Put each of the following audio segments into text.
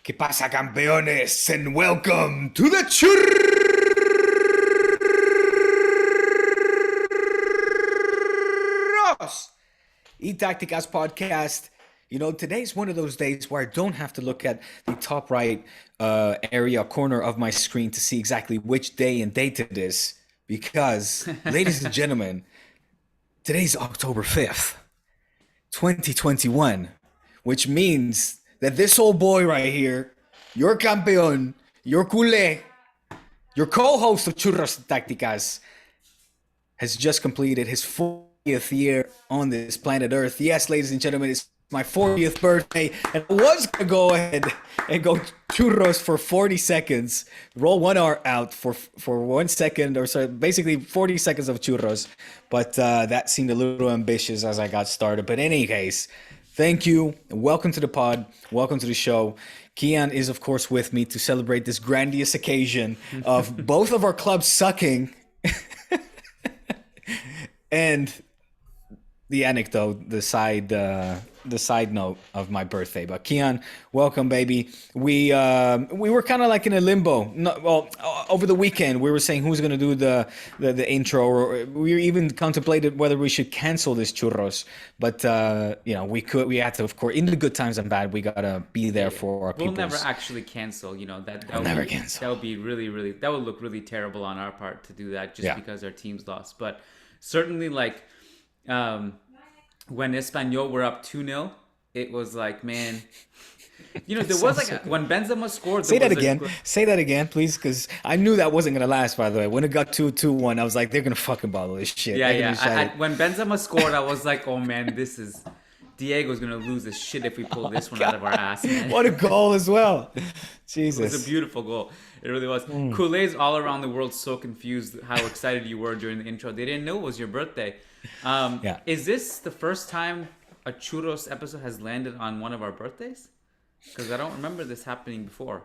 ¿Qué pasa, campeones? And welcome to the Churros y Tácticas Podcast. You know, today's one of those days where I don't have to look at the top right corner of my screen to see exactly which day and date it is. Because, ladies and gentlemen, today's October 5th, 2021, which means that this old boy right here, your campeón, your culé, your co-host of Churros y Tácticas, has just completed his 40th year on this planet Earth. Yes, ladies and gentlemen, it's my 40th birthday, and I was going to go ahead and go churros for 40 seconds, roll 1 hour out for 1 second, or so, basically 40 seconds of churros, but that seemed a little ambitious as I got started. But in any case, thank you. Welcome to the pod. Welcome to the show. Kiyan is, of course, with me to celebrate this grandiose occasion of both of our clubs sucking and the anecdote, the side note of my birthday. But Kiyan, welcome, baby. We were kind of like in a limbo. Over the weekend we were saying who's going to do the intro, or we even contemplated whether we should cancel this churros. But we had to, of course, in the good times and bad, we gotta be there for our people. We'll never actually cancel. You know that cancel. That would be really that would look really terrible on our part to do that just because our team's lost. But certainly, like, when Espanyol were up 2-0, it was like, man, you know, there was like when Benzema scored. Say that again, please, because I knew that wasn't gonna last. By the way, when it got 2-1, I was like, they're gonna fucking bottle this shit. When Benzema scored, I was like, oh man, Diego's gonna lose his shit if we pull this one out of our ass, man. What a goal as well. Jesus. It was a beautiful goal. It really was. Culés all around the world so confused how excited you were during the intro. They didn't know it was your birthday. Is this the first time a Churros episode has landed on one of our birthdays? Because I don't remember this happening before.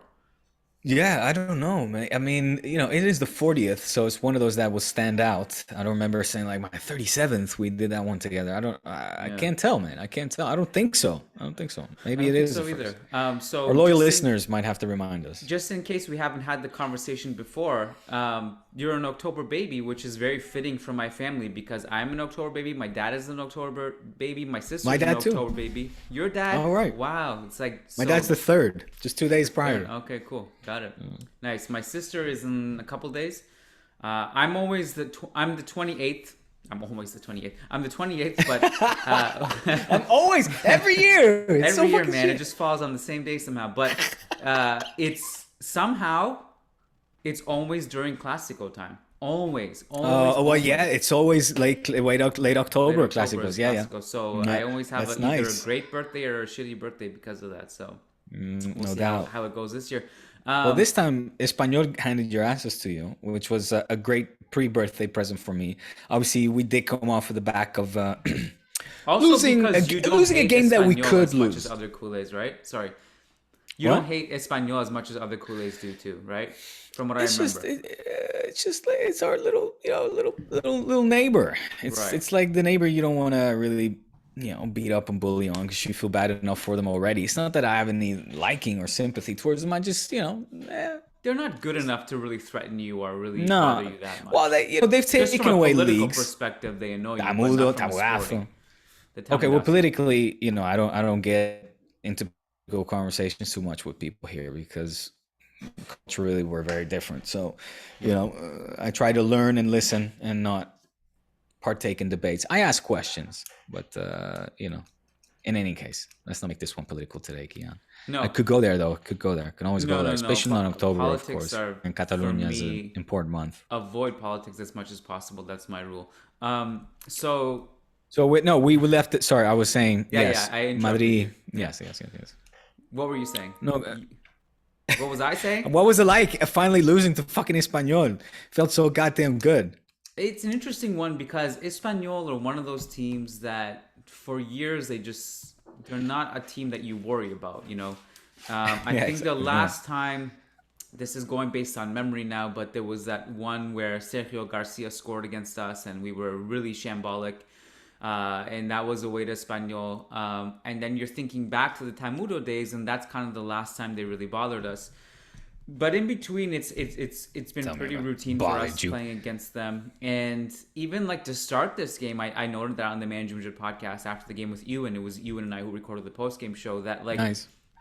Yeah, I don't know, man. I mean, you know, it is the 40th, so it's one of those that will stand out. I don't remember saying like my 37th we did that one together. I can't tell, man. I can't tell. I don't think so. Maybe it is. So either. Our loyal listeners might have to remind us. Just in case we haven't had the conversation before, you're an October baby, which is very fitting for my family because I'm an October baby. My dad is an October baby. My sister's an October baby. Your dad? All right. Wow. It's like my dad's the 3rd, just 2 days prior. Okay, cool. Got it. Nice. My sister is in a couple days. I'm the 28th. I'm always the 28th. I'm the 28th, but I'm always every year. Every year, man. Shit. It just falls on the same day somehow. But it's always during Classico time. Always. It's always late October Classicos. Yeah. So I always have either a great birthday or a shitty birthday because of that. So we'll see how it goes this year. Well, this time Espanyol handed your asses to you, which was a great pre-birthday present for me. Obviously, we did come off of the back of losing a game that we could lose. As much as other culés, right? Sorry, you don't hate Espanyol as much as other culés do too, right? From what I remember, it's our little neighbor. It's like the neighbor you don't want to really, beat up and bully on because you feel bad enough for them already. It's not that I have any liking or sympathy towards them. I just, they're not good enough to really threaten you or really bother you that much. Well, they've taken away leagues. From a political perspective, they annoy you. Okay, well, politically, I don't get into political conversations too much with people here because culturally we're very different. So, I try to learn and listen and not partake in debates. I ask questions, but in any case, let's not make this one political today, Kiyan. No, I could go there though. I can always go there, especially in October, of course. And Catalonia is an important month. Avoid politics as much as possible. That's my rule. So we left it. Sorry, I was saying yes. Madrid. Yes. What were you saying? No. What was I saying? What was it like finally losing to fucking Espanyol? Felt so goddamn good. It's an interesting one because Espanyol are one of those teams that for years they're not a team that you worry about, I think the last time, this is going based on memory now, but there was that one where Sergio Garcia scored against us and we were really shambolic. and that was away to Espanyol. And then you're thinking back to the Tamudo days, and that's kind of the last time they really bothered us. But in between, it's been pretty routine for us playing against them. And even like to start this game, I noted that on the Management podcast after the game with Ewan, it was Ewan and I who recorded the post game show, that like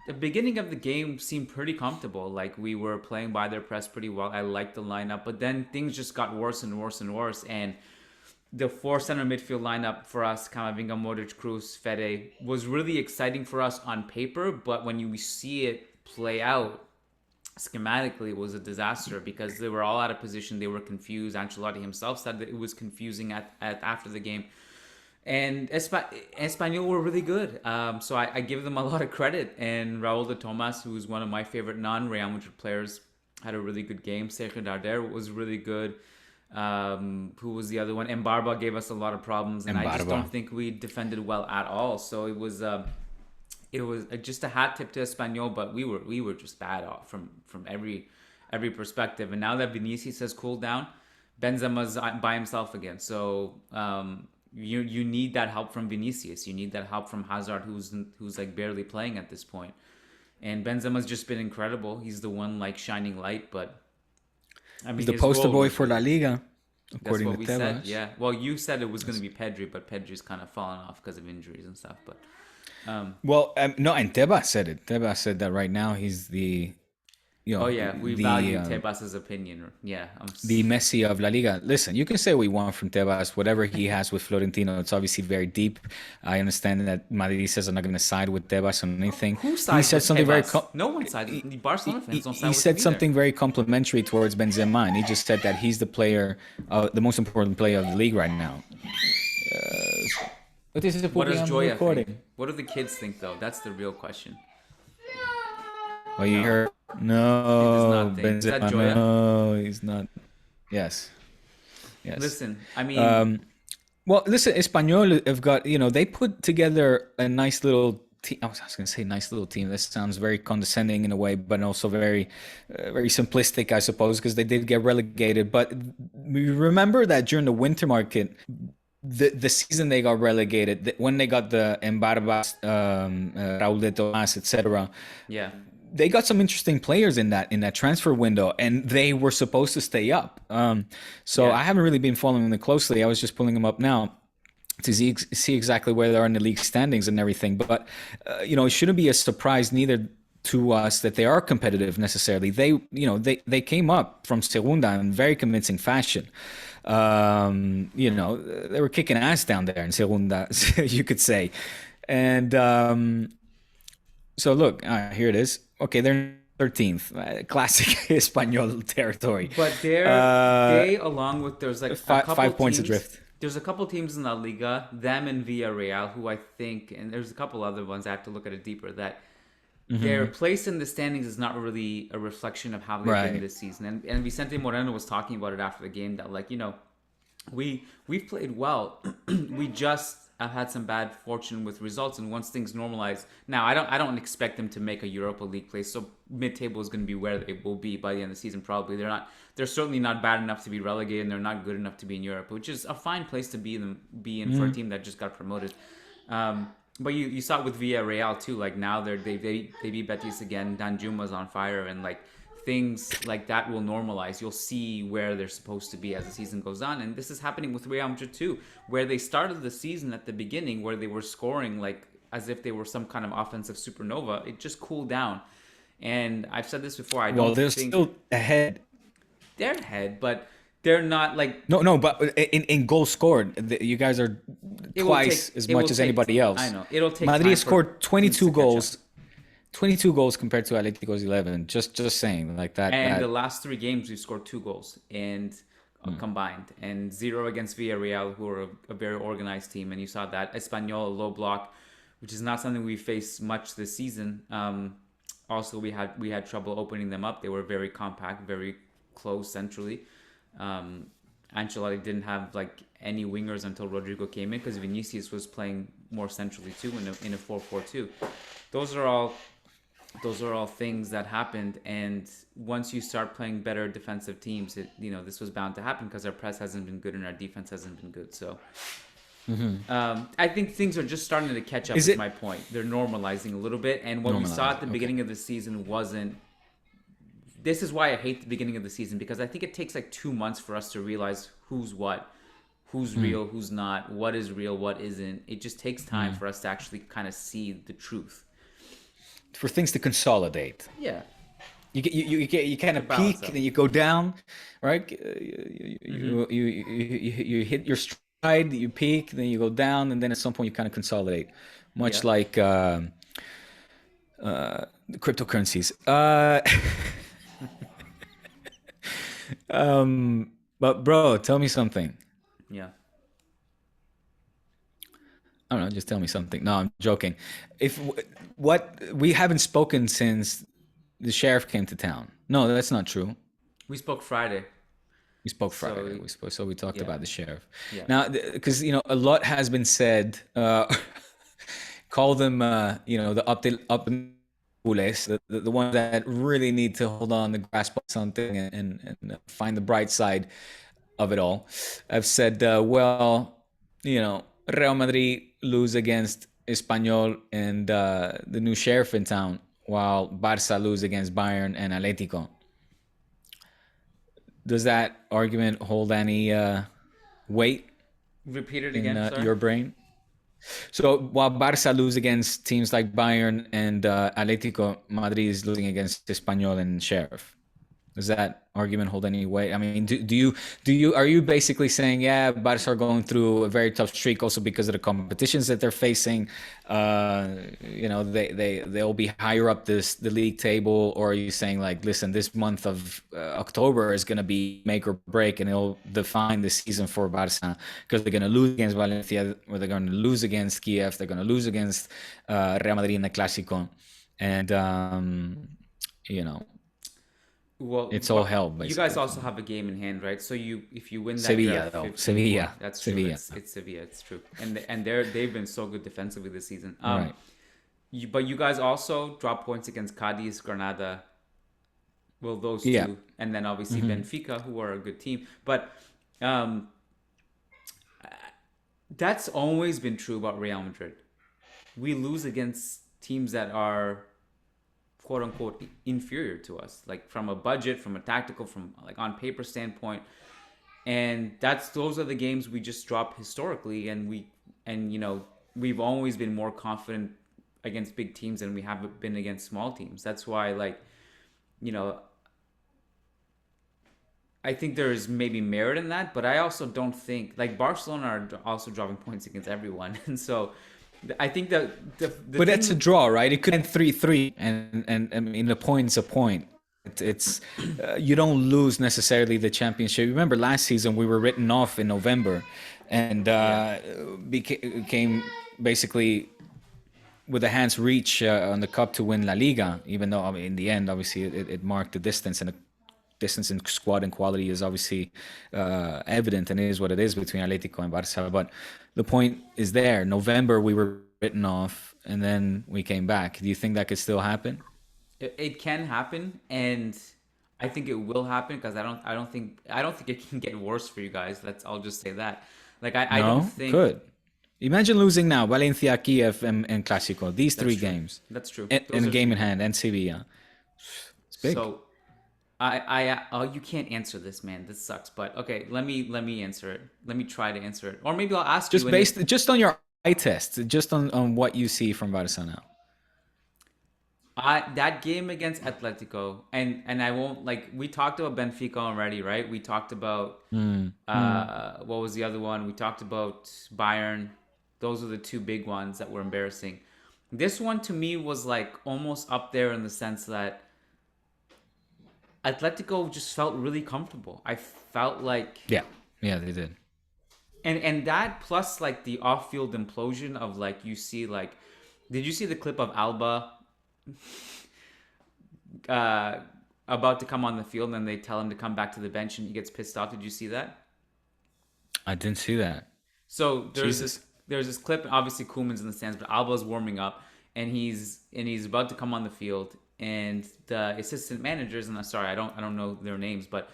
the beginning of the game seemed pretty comfortable. Like we were playing by their press pretty well. I liked the lineup, but then things just got worse and worse and worse. And the 4 center midfield lineup for us, Camavinga, Modric, Cruz, Fede, was really exciting for us on paper, but when you see it play out schematically, it was a disaster because they were all out of position. They were confused. Ancelotti himself said that it was confusing after the game. And Espanyol were really good. So I give them a lot of credit. And Raul de Tomas, who is one of my favorite non-Real Madrid players, had a really good game. Sergio Darder was really good. Who was the other one? Mbarba gave us a lot of problems, and I just don't think we defended well at all. So it was just a hat tip to Espanyol, but we were just bad off from every perspective. And now that Vinicius has cooled down, Benzema's by himself again. So you need that help from Vinicius. You need that help from Hazard, who's like barely playing at this point. And Benzema's just been incredible. He's the one like shining light, but I mean, he's the poster boy for La Liga, according to Tebas. Said, yeah. Well, you said it was going to be Pedri, but Pedri's kind of fallen off because of injuries and stuff. But no, and Tebas said it. Tebas said that right now he's the, we value Tebas' opinion. Yeah, the Messi of La Liga. Listen, you can say what you want from Tebas, whatever he has with Florentino. It's obviously very deep. I understand that Madrid says I'm not going to side with Tebas on anything. Who sides with Tebas? No one sided. The Barcelona fans don't side with him. He said something very complimentary towards Benzema, and he just said that he's the player, the most important player of the league right now. What does Joya think? What do the kids think, though? That's the real question. Oh, you heard? No, Benzema. No, he's not. Yes. Listen, I mean. Listen, Espanyol have got, they put together a nice little team. I was going to say nice little team. This sounds very condescending in a way, but also very, very simplistic, I suppose, because they did get relegated. But we remember that during the winter market, the season they got relegated, when they got the Mbarbas, Raul de Tomas, etc. Yeah. They got some interesting players in that transfer window, and they were supposed to stay up. I haven't really been following them closely. I was just pulling them up now to see exactly where they are in the league standings and everything. But it shouldn't be a surprise neither to us that they are competitive necessarily. They came up from Segunda in very convincing fashion. They were kicking ass down there in Segunda, you could say, and. So look, here it is. Okay, they're 13th, classic Espanyol territory. But they along with there's like five points adrift. There's a couple teams in La Liga, them and Villarreal, who I think, and there's a couple other ones I have to look at it deeper, that their place in the standings is not really a reflection of how they've been this season. And Vicente Moreno was talking about it after the game that we've played well, we just have had some bad fortune with results, and once things normalize, now I don't expect them to make a Europa League place. So mid-table is going to be where they will be by the end of the season. Probably they're certainly not bad enough to be relegated, and they're not good enough to be in Europe, which is a fine place to be in for a team that just got promoted. But you saw it with Villarreal too. Like now they beat Betis again. Danjuma's on fire, and like things like that will normalize. You'll see where they're supposed to be as the season goes on. And this is happening with Real Madrid too, where they started the season at the beginning where they were scoring like as if they were some kind of offensive supernova. It just cooled down. And I've said this before. They're still ahead. They're ahead, but they're not like... No, but in goals scored, you guys are twice as much as anybody else. I know. It'll take Madrid scored 22 goals. 22 goals compared to Atletico's 11. Just saying like that. And the last 3 games, we've scored 2 goals and combined, and 0 against Villarreal, who are a very organized team. And you saw that Espanyol, a low block, which is not something we faced much this season. Also, we had trouble opening them up. They were very compact, very close centrally. Ancelotti didn't have like any wingers until Rodrigo came in because Vinicius was playing more centrally too in a 4-4-2. Those are all things that happened, and once you start playing better defensive teams, this was bound to happen because our press hasn't been good and our defense hasn't been good. So I think things are just starting to catch up. Is my point? They're normalizing a little bit, and what we saw at the beginning of the season wasn't. This is why I hate the beginning of the season, because I think it takes like 2 months for us to realize who's what, who's real, who's not, what is real, what isn't. It just takes time for us to actually kind of see the truth. For things to consolidate. Yeah. You kind of peak and then you go down, right? You hit your stride, you peak, then you go down, and then at some point you kind of consolidate, much like the cryptocurrencies. But bro, tell me something. Yeah. I don't know, just tell me something. No, I'm joking. We haven't spoken since the sheriff came to town. No, that's not true. We spoke Friday. We talked about the sheriff. Yeah. Now, because a lot has been said. Call them, the up the ones that really need to hold on to grasp something and find the bright side of it all. I've said, Real Madrid lose against Espanyol and the new sheriff in town, while Barça lose against Bayern and Atletico. Does that argument hold any weight? Repeat it again, in your brain? So while Barça lose against teams like Bayern and Atletico, Madrid is losing against Espanyol and Sheriff. Does that argument hold any weight? I mean, are you basically saying, Barça are going through a very tough streak also because of the competitions that they're facing? They'll be higher up the league table, or are you saying like, listen, this month of October is going to be make or break, and it'll define the season for Barça because they're going to lose against Valencia, or they're going to lose against Kiev, they're going to lose against Real Madrid in the Clásico, and Well, it's all hell. Basically. You guys also have a game in hand, right? So if you win that, Sevilla, though. Sevilla. That's true. Sevilla. It's Sevilla. It's true. And they've been so good defensively this season. Right. But you guys also drop points against Cadiz, Granada. Well, those two, and then obviously Benfica, who are a good team. But that's always been true about Real Madrid. We lose against teams that are, quote unquote, inferior to us, like from a budget, from a tactical, from like on paper standpoint, and those are the games we just drop historically, and we've always been more confident against big teams than we have been against small teams. That's why, I think there is maybe merit in that, but I also don't think like Barcelona are also dropping points against everyone, and so. I think that but that's a draw, right? It could end 3-3, and I mean the point's a point. It's you don't lose necessarily the championship. Remember last season we were written off in November, and became basically with a hand's reach on the cup to win La Liga. Even though in the end, obviously, it marked the distance, and the distance in squad and quality is obviously evident, and it is what it is between Atletico and Barça. But the point is there. November we were written off, and then we came back. Do you think that could still happen? It can happen, and I think it will happen because I don't think it can get worse for you guys. I'll just say that. Like I don't think. Could. Imagine losing now Valencia, Kiev, and Clásico. These three games. That's true. And a game in hand, and Sevilla. It's big. So. You can't answer this, man. This sucks. But okay, let me answer it. Let me try to answer it, or maybe I'll ask you. Just on your eye test, just on what you see from Barça now. That game against Atletico, and I won't we talked about Benfica already, right? We talked about what was the other one? We talked about Bayern. Those are the two big ones that were embarrassing. This one to me was like almost up there in the sense that Atletico just felt really comfortable. I felt like yeah, they did. And that plus like the off-field implosion of like you see like, did you see the clip of Alba about to come on the field and they tell him to come back to the bench and he gets pissed off? Did you see that? I didn't see that. So there's this clip. Obviously Koeman's in the stands, but Alba's warming up and he's about to come on the field. And the assistant managers, and I'm sorry, I don't know their names, but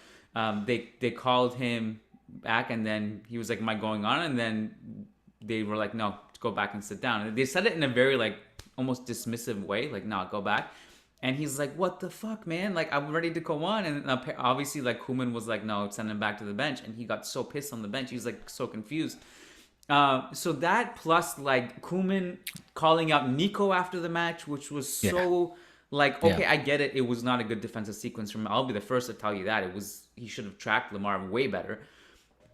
they called him back, and then he was like, "Am I going on?" And then they were like, no, go back and sit down. And they said it in a very like almost dismissive way, like, no, go back. And he's like, what the fuck, man? Like, I'm ready to go on. And obviously, like, Koeman was like, no, send him back to the bench. And he got so pissed on the bench. He was like so confused. So that plus like Koeman calling out Nico after the match, which was so like, okay, I get it. It was not a good defensive sequence from him. I'll be the first to tell you that. He should have tracked Lamar way better.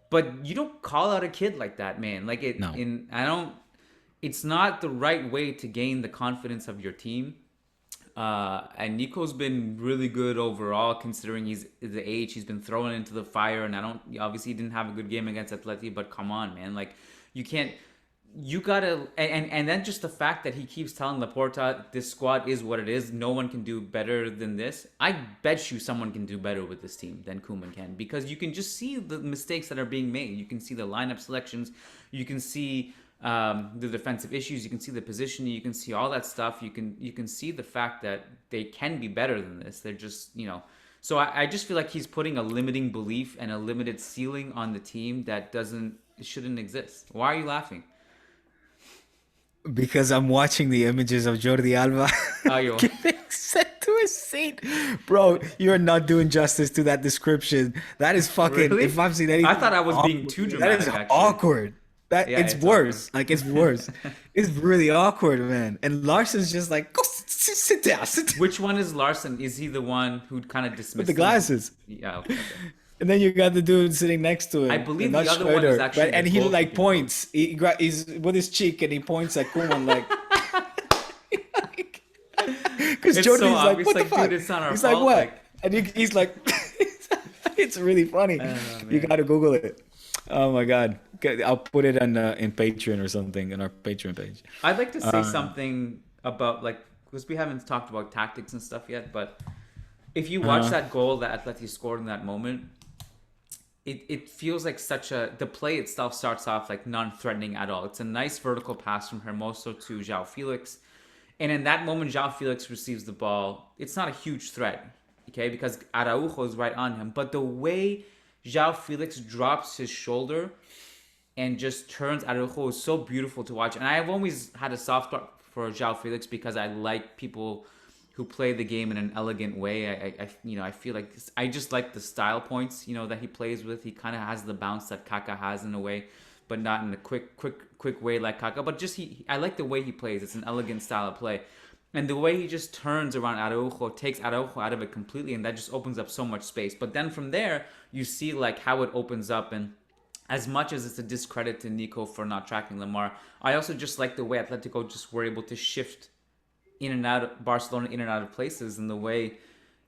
But you don't call out a kid like that, man. Like it's not the right way to gain the confidence of your team. And Nico's been really good overall, considering he's the age. He's been thrown into the fire, and obviously he didn't have a good game against Atleti, but come on, man. Like, you gotta, and then just the fact that he keeps telling Laporta, this squad is what it is. No one can do better than this. I bet you someone can do better with this team than Koeman can, because you can just see the mistakes that are being made. You can see the lineup selections. You can see the defensive issues. You can see the positioning. You can see all that stuff. You can see the fact that they can be better than this. They're just, So I just feel like he's putting a limiting belief and a limited ceiling on the team that shouldn't exist. Why are you laughing? Because I'm watching the images of Jordi Alba getting sent to a seat. Bro, you're not doing justice to that description. That is fucking, really? If I've seen anything, I thought I was being too dramatic. That is actually. awkward. It's worse. Awkward. Like, it's worse. It's really awkward, man. And Larsson's just like, go sit down. Which one is Larsson? Is he the one who kind of dismissed with the glasses? Yeah, okay. And then you got the dude sitting next to him. I believe the other one is actually. Right? And he like points. He's with his cheek and he points at Koeman like. Because Jordan's so like, what the fuck? Dude, it's not our he's fault. Like, what? And he's like, it's really funny. You got to Google it. Oh my God. I'll put it in Patreon or something, on our Patreon page. I'd like to say something about, like, because we haven't talked about tactics and stuff yet, but if you watch that goal that Atleti scored in that moment, it feels like the play itself starts off like non-threatening at all. It's a nice vertical pass from Hermoso to Joao Felix. And in that moment, Joao Felix receives the ball. It's not a huge threat, okay, because Araujo is right on him. But the way Joao Felix drops his shoulder and just turns Araujo is so beautiful to watch. And I've always had a soft spot for Joao Felix because I like people who play the game in an elegant way. I feel like I just like the style points, that he plays with. He kind of has the bounce that Kaká has in a way, but not in a quick way like Kaká. But just I like the way he plays. It's an elegant style of play. And the way he just turns around Araujo, takes Araujo out of it completely, and that just opens up so much space. But then from there, you see like how it opens up, and as much as it's a discredit to Nico for not tracking Lamar, I also just like the way Atletico just were able to shift in and out of Barcelona, in and out of places, and the way,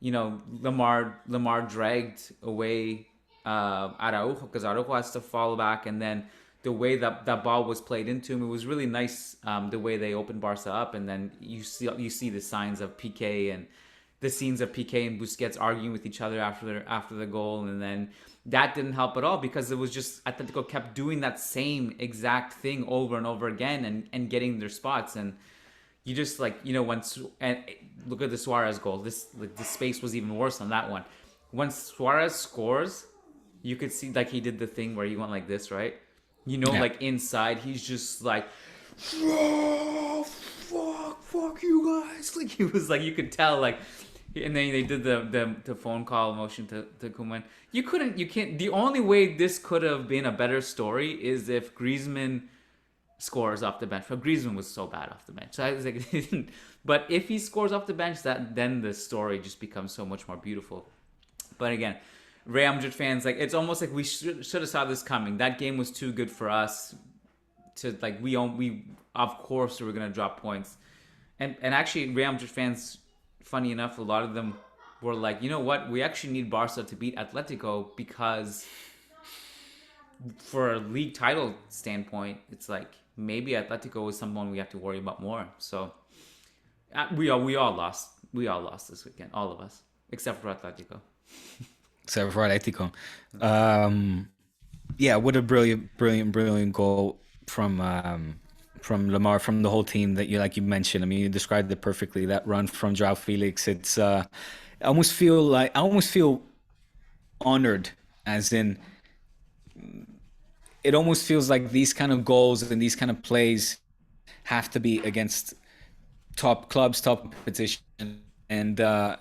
Lamar dragged away Araujo, because Araujo has to fall back, and then the way that ball was played into him, it was really nice. The way they opened Barca up, and then you see the signs of Piqué and the scenes of Piqué and Busquets arguing with each other after the goal, and then that didn't help at all because it was just Atletico kept doing that same exact thing over and over again and getting their spots. And you just and look at the Suarez goal. The space was even worse on that one. When Suarez scores, you could see like he did the thing where he went like this, right? Like inside, he's just like, oh, fuck you guys. Like he was like, you could tell like, and then they did the phone call motion to Koeman. You can't. The only way this could have been a better story is if Griezmann scores off the bench. But Griezmann was so bad off the bench. So I was like, but if he scores off the bench, then the story just becomes so much more beautiful. But again, Real Madrid fans, like it's almost like we should have saw this coming. That game was too good for us to like. We of course we were gonna drop points, and actually Real Madrid fans, funny enough, a lot of them were like, you know what, we actually need Barca to beat Atletico because for a league title standpoint, it's like maybe Atletico is someone we have to worry about more. So we all lost. We all lost this weekend, all of us, except for Atletico. Except for Atletico. What a brilliant goal from Lamar, from the whole team that you mentioned. I mean, you described it perfectly. That run from Joao Felix. It's I almost feel honored, as in it almost feels like these kind of goals and these kind of plays have to be against top clubs, top competition. And I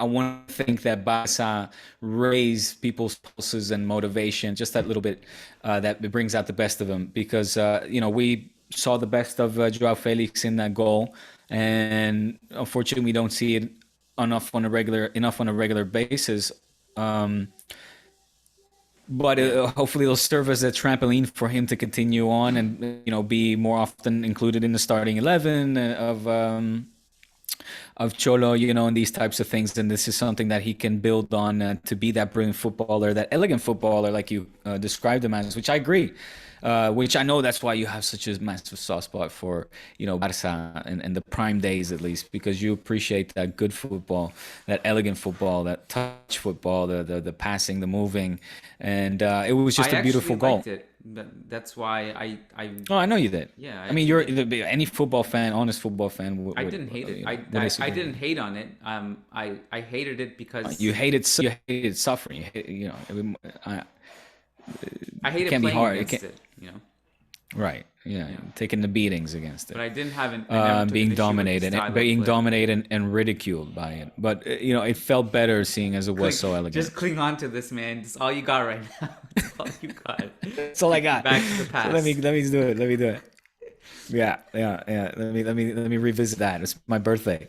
want to think that Barca raise people's pulses and motivation just that little bit, that it brings out the best of them. Because, we saw the best of Joao Felix in that goal. And unfortunately, we don't see it enough on a regular basis. But hopefully it'll serve as a trampoline for him to continue on and be more often included in the starting 11 of Cholo, and these types of things. And this is something that he can build on to be that brilliant footballer, that elegant footballer, like you described him as, which I agree. Which I know that's why you have such a massive soft spot for, Barca and the prime days, at least, because you appreciate that good football, that elegant football, that touch football, the passing, the moving. And it was just a beautiful goal. Liked it. That's why I. Oh, I know you did. Yeah. I mean, you're any football fan, honest football fan. I didn't hate it. I didn't hate on it. I hated it because you hated suffering. I hated playing playing against it. Right. Yeah. Taking the beatings against it. But I didn't have being dominated and ridiculed by it. But it felt better seeing as it was so elegant. Just cling on to this, man. It's all you got right now. It's all you got. That's all I got. Back to the past. So let me do it. Let me do it. Yeah. Let me revisit that. It's my birthday.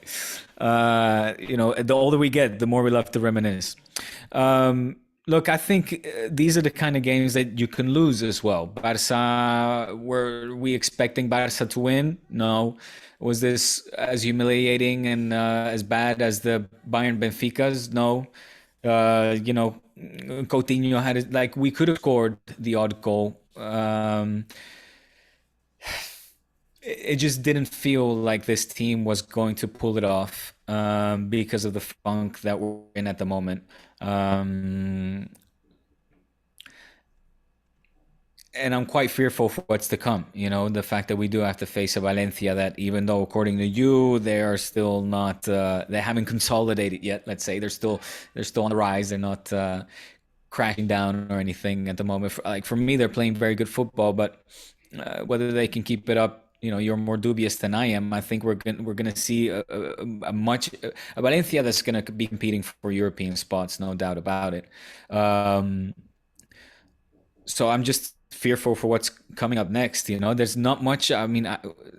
The older we get, the more we love to reminisce. Look, I think these are the kind of games that you can lose as well. Barca, were we expecting Barca to win? No. Was this as humiliating and as bad as the Bayern Benficas? No. Coutinho had it, we could have scored the odd goal. It just didn't feel like this team was going to pull it off because of the funk that we're in at the moment. And I'm quite fearful for what's to come. The fact that we do have to face a Valencia that, even though according to you they are still not, they haven't consolidated yet. Let's say they're still on the rise. They're not crashing down or anything at the moment. For me, they're playing very good football, but whether they can keep it up, you're more dubious than I am. I think we're gonna see a Valencia that's gonna be competing for European spots, no doubt about it. So I'm just fearful for what's coming up next. There's not much. I mean,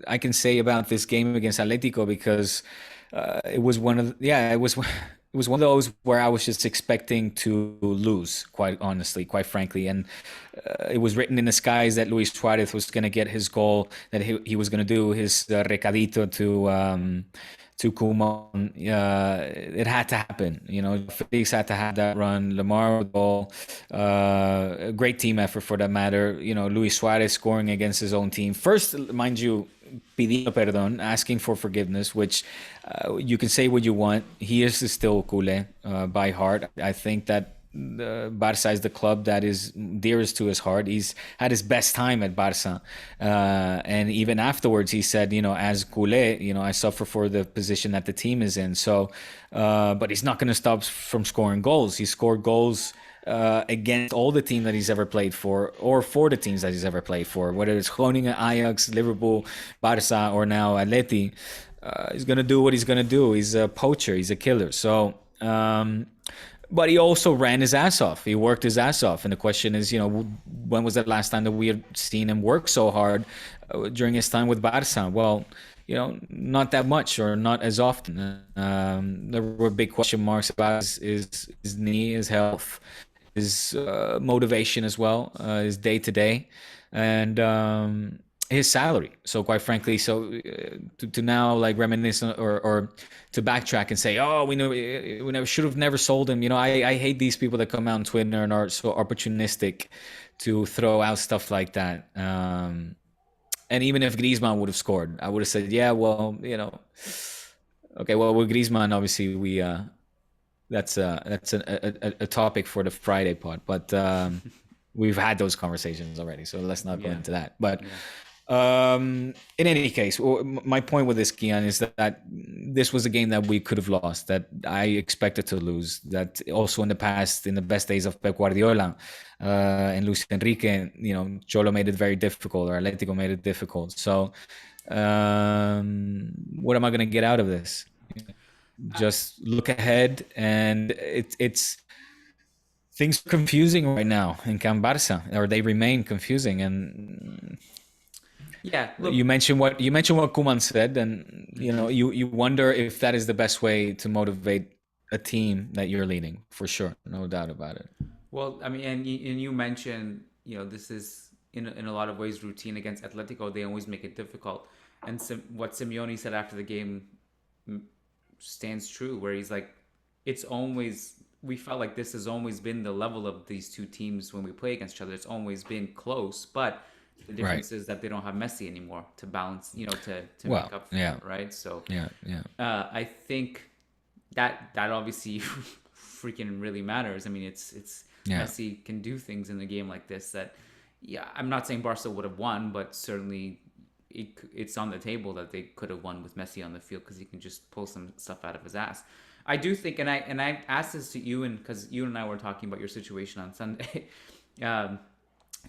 I can say about this game against Atletico because it was one of those where I was just expecting to lose, quite honestly, quite frankly. And it was written in the skies that Luis Suarez was going to get his goal, that he was going to do his recadito to Koeman. It had to happen. Felix had to have that run. Lamar goal, a great team effort for that matter. Luis Suarez scoring against his own team. First, mind you, pidiendo perdón, asking for forgiveness, which you can say what you want. He is still culé by heart. I think that Barca is the club that is dearest to his heart. He's had his best time at Barca, and even afterwards he said, as culé, I suffer for the position that the team is in. So, but he's not going to stop from scoring goals. He scored goals against all the teams that he's ever played for, or for the teams that he's ever played for, whether it's Groningen, Ajax, Liverpool, Barca, or now Atleti. He's going to do what he's going to do. He's a poacher. He's a killer. So, but he also ran his ass off. He worked his ass off. And the question is, when was the last time that we had seen him work so hard during his time with Barca? Well, not that much, or not as often. There were big question marks about his knee, his health, his motivation as well, his day-to-day, and his salary. So quite frankly, to now reminisce or to backtrack and say, oh, we should have never sold him. I hate these people that come out on Twitter and are so opportunistic to throw out stuff like that. And even if Griezmann would have scored, I would have said, yeah, well, okay, well, with Griezmann, obviously that's a topic for the Friday pod, but we've had those conversations already, so let's not go into that. But In any case, my point with this, Kiyan, is that this was a game that we could have lost, that I expected to lose. That also in the past, in the best days of Pep Guardiola and Luis Enrique, Cholo made it very difficult, or Atletico made it difficult. So, what am I going to get out of this? Just look ahead, and it's things are confusing right now in Can Barça, or they remain confusing. And yeah, look, you mentioned what Koeman said, and you wonder if that is the best way to motivate a team that you're leading, for sure, no doubt about it. Well, I mean, and you mentioned, this is in a lot of ways routine against Atletico. They always make it difficult, and what Simeone said after the game stands true, where he's like, we felt like this has always been the level of these two teams when we play against each other. It's always been close, but the difference is that they don't have Messi anymore to balance, to make up for it, right? So I think that obviously freaking really matters. I mean, it's Messi can do things in a game like this that, I'm not saying Barca would have won, but certainly it's on the table that they could have won with Messi on the field, because he can just pull some stuff out of his ass. I do think, and I asked this to you, and because you and I were talking about your situation on Sunday,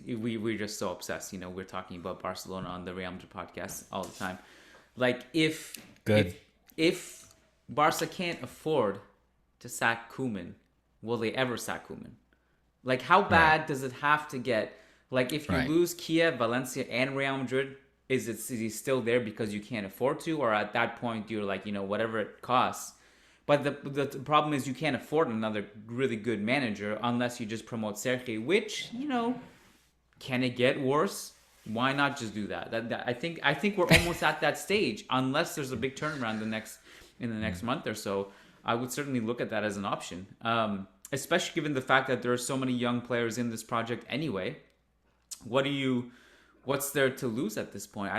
we're just so obsessed. We're talking about Barcelona on the Real Madrid podcast all the time. Like, if Barca can't afford to sack Koeman, will they ever sack Koeman? Like, how bad does it have to get? Like, if you lose Kiev, Valencia, and Real Madrid, is he still there because you can't afford to, or at that point you're like, whatever it costs? But the problem is you can't afford another really good manager unless you just promote Sergei, which, can it get worse? Why not just do that? I think we're almost at that stage. Unless there's a big turnaround in the next month or so, I would certainly look at that as an option. Especially given the fact that there are so many young players in this project anyway. What's there to lose at this point?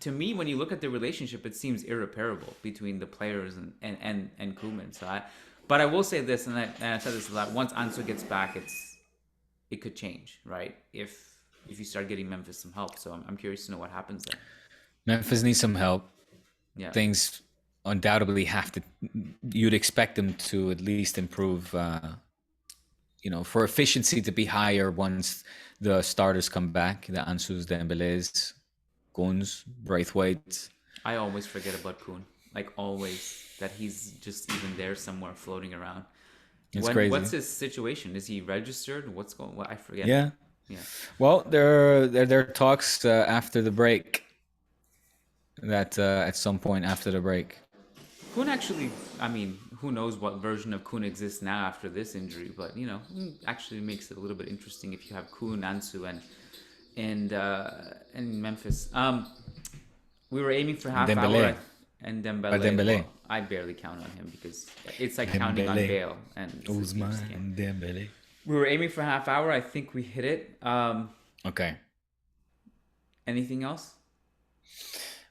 To me, when you look at the relationship, it seems irreparable between the players and Koeman. But I will say this, and I said this a lot. Once Ansu gets back, it could change, right? If you start getting Memphis some help. So I'm curious to know what happens there. Memphis needs some help. Yeah. Things undoubtedly you'd expect them to at least improve, for efficiency to be higher once the starters come back, the Ansus, Dembélés, Koens, Braithwaite. I always forget about Koen. Like, always, that he's just even there somewhere floating around. It's crazy. What's his situation? Is he registered? What's going on? I forget. Yeah. Well, there are talks after the break. That at some point after the break. Koen actually, I mean, who knows what version of Koen exists now after this injury, but actually makes it a little bit interesting if you have Koen, Ansu, and Memphis. We were aiming for half hour, and Dembélé. Well, I barely count on him because it's like counting on Bale and Ousmane and Dembélé. We were aiming for half hour. I think we hit it. Okay. Anything else?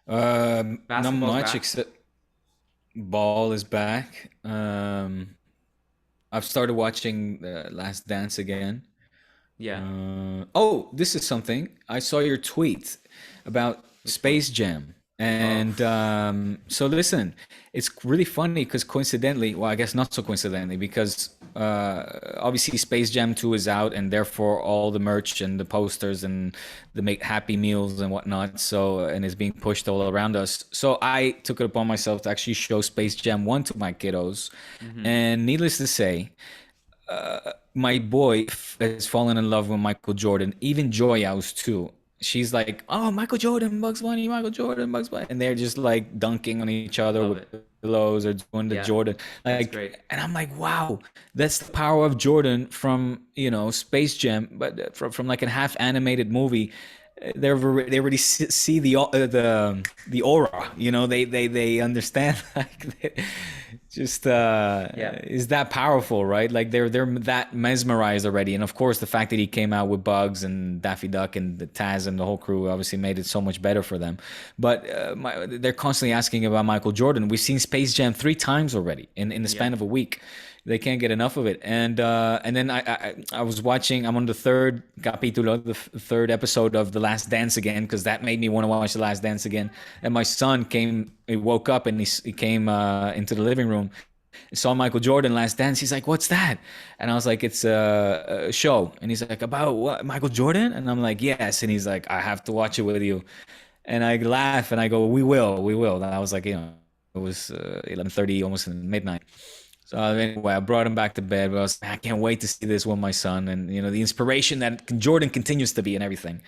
Not much except ball is back. I've started watching Last Dance again. Yeah. This is something. I saw your tweet about Space Jam. And so listen, it's really funny because coincidentally, well, I guess not so coincidentally, because obviously Space Jam 2 is out, and therefore all the merch and the posters and the make Happy Meals and whatnot, and it's being pushed all around us. So I took it upon myself to actually show Space Jam 1 to my kiddos. And needless to say, my boy has fallen in love with Michael Jordan, even Joya's too. She's like, oh, Michael Jordan, Bugs Bunny, Michael Jordan, Bugs Bunny. And they're just like dunking on each other with pillows or doing the Jordan. Like, great. And I'm like, wow, that's the power of Jordan from, Space Jam, but from like a half animated movie. They already see the aura, they understand, like, just is that powerful, right? Like they're that mesmerized already. And of course the fact that he came out with Bugs and Daffy Duck and the Taz and the whole crew obviously made it so much better for them. But they're constantly asking about Michael Jordan. We've seen Space Jam 3 times already in the span of a week. They can't get enough of it. And then I was watching. I'm on the third capítulo, the third episode of The Last Dance again, because that made me want to watch The Last Dance again. And my son he woke up and he came into the living room, saw Michael Jordan Last Dance. He's like, "What's that?" And I was like, "It's a show." And he's like, "About what? Michael Jordan?" And I'm like, "Yes." And he's like, "I have to watch it with you." And I laugh and I go, we will. And I was like, it was 11:30, almost midnight. So anyway, I brought him back to bed. But I was like, I can't wait to see this with my son, and the inspiration that Jordan continues to be and everything.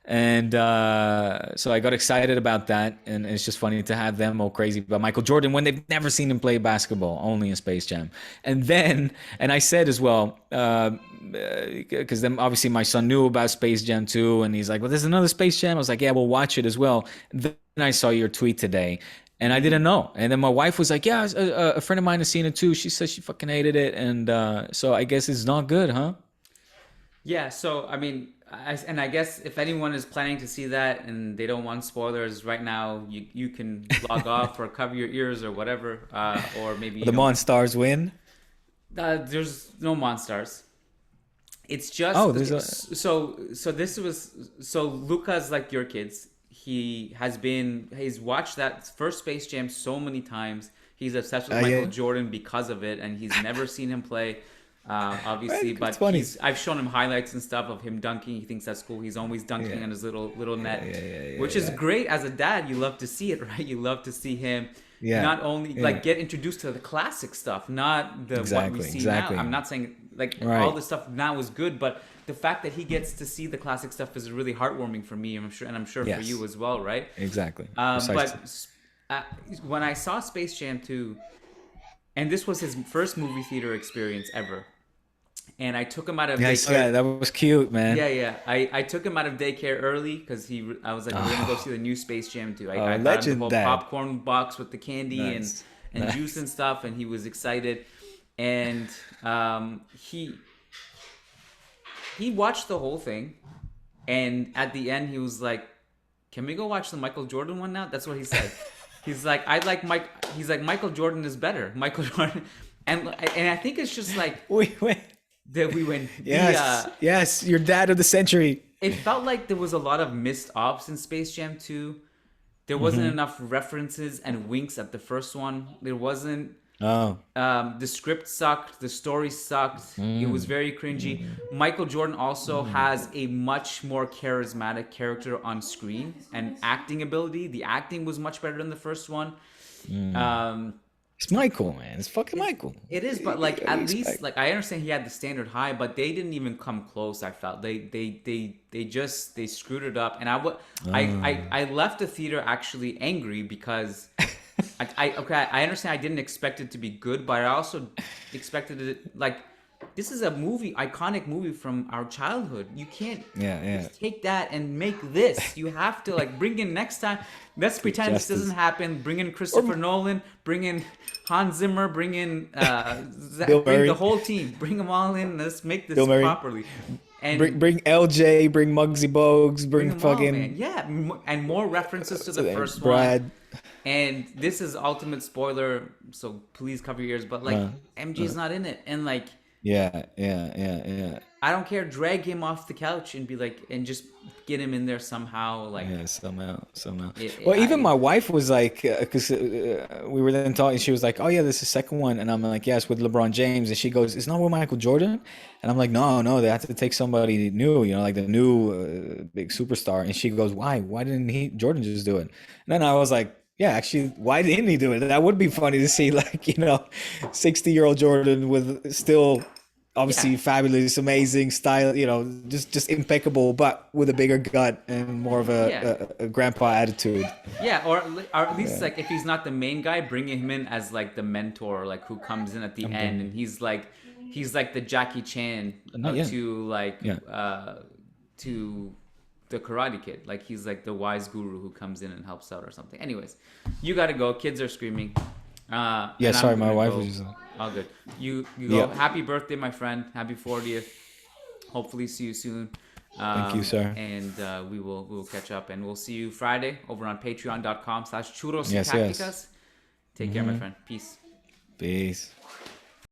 And so I got excited about that, and it's just funny to have them all crazy about Michael Jordan when they've never seen him play basketball, only in Space Jam. And I said as well, because then obviously my son knew about Space Jam too, and he's like, well, there's another Space Jam. I was like, yeah, we'll watch it as well. And then I saw your tweet today, and I didn't know. And then my wife was like, yeah, a friend of mine has seen it too. She says she fucking hated it, and so I guess it's not good, huh? Yeah, so I mean, I guess if anyone is planning to see that and they don't want spoilers right now, you can log off or cover your ears or whatever, or maybe the Monstars win. There's no Monstars. It's just so Luca's like your kids. He's watched that first Space Jam so many times. He's obsessed with Michael Jordan because of it, and he's never seen him play. Obviously, but I've shown him highlights and stuff of him dunking. He thinks that's cool. He's always dunking on his little net, which is great. As a dad, you love to see it, right? You love to see him not only like get introduced to the classic stuff, not the what we see now. I'm not saying all the stuff now is good, but the fact that he gets to see the classic stuff is really heartwarming for me. I'm sure for you as well, right? Exactly. But when I saw Space Jam 2, and this was his first movie theater experience ever. And I took him out of daycare. Yeah, that was cute, man. Yeah. I took him out of daycare early because I was like, we're going to go see the new Space Jam 2. I got him the whole popcorn box with the candy and juice and stuff, and he was excited. And he watched the whole thing. And at the end, he was like, can we go watch the Michael Jordan one now? That's what he said. He's like, He's like, Michael Jordan is better. Michael Jordan. And I think it's just like... Wait. That we went. Yes, your dad of the century. It felt like there was a lot of missed ops in Space Jam 2. There wasn't enough references and winks at the first one. There wasn't. The script sucked. The story sucked. It was very cringy. Michael Jordan also has a much more charismatic character on screen and acting ability. The acting was much better than the first one. It's Michael, man. It's fucking Michael. It is, but like at least like I understand he had the standard high, but they didn't even come close. I felt they screwed it up, and I left the theater actually angry because I understand I didn't expect it to be good, but I also expected it like this is a iconic movie from our childhood. You can't just take that and make this. You have to like bring in next time. Let's pretend this doesn't happen. Bring in Christopher Nolan. Bring in Hans Zimmer. Bring in bring the whole team. Bring them all in. Let's make this properly. And bring LJ. Bring Muggsy Bogues. Bring fucking and more references to the first one. And this is ultimate spoiler, so please cover your ears. But like MJ's not in it, and like. Yeah. I don't care. Drag him off the couch and be like, and just get him in there somehow. Like, somehow. Even my wife was like, because we were then talking. She was like, "Oh yeah, this is the second one," and I'm like, "Yes, with LeBron James." And she goes, "It's not with Michael Jordan." And I'm like, "No, they have to take somebody new, like the new big superstar." And she goes, "Why? Why didn't Jordan just do it?" And then I was like. Yeah, actually, why didn't he do it? That would be funny to see, like, 60-year-old Jordan with still obviously fabulous, amazing style, just impeccable, but with a bigger gut and more of a grandpa attitude. Yeah, or at least like if he's not the main guy, bringing him in as like the mentor, like who comes in at the end, and he's like the Jackie Chan to the Karate Kid. Like he's like the wise guru who comes in and helps out or something. Anyways, you gotta go. Kids are screaming. Sorry, my wife was just... All good. You go. Happy birthday, my friend. Happy 40th. Hopefully see you soon. Thank you, sir. And we will catch up, and we'll see you Friday over on patreon.com/Churros y Tácticas. Take care, my friend. Peace.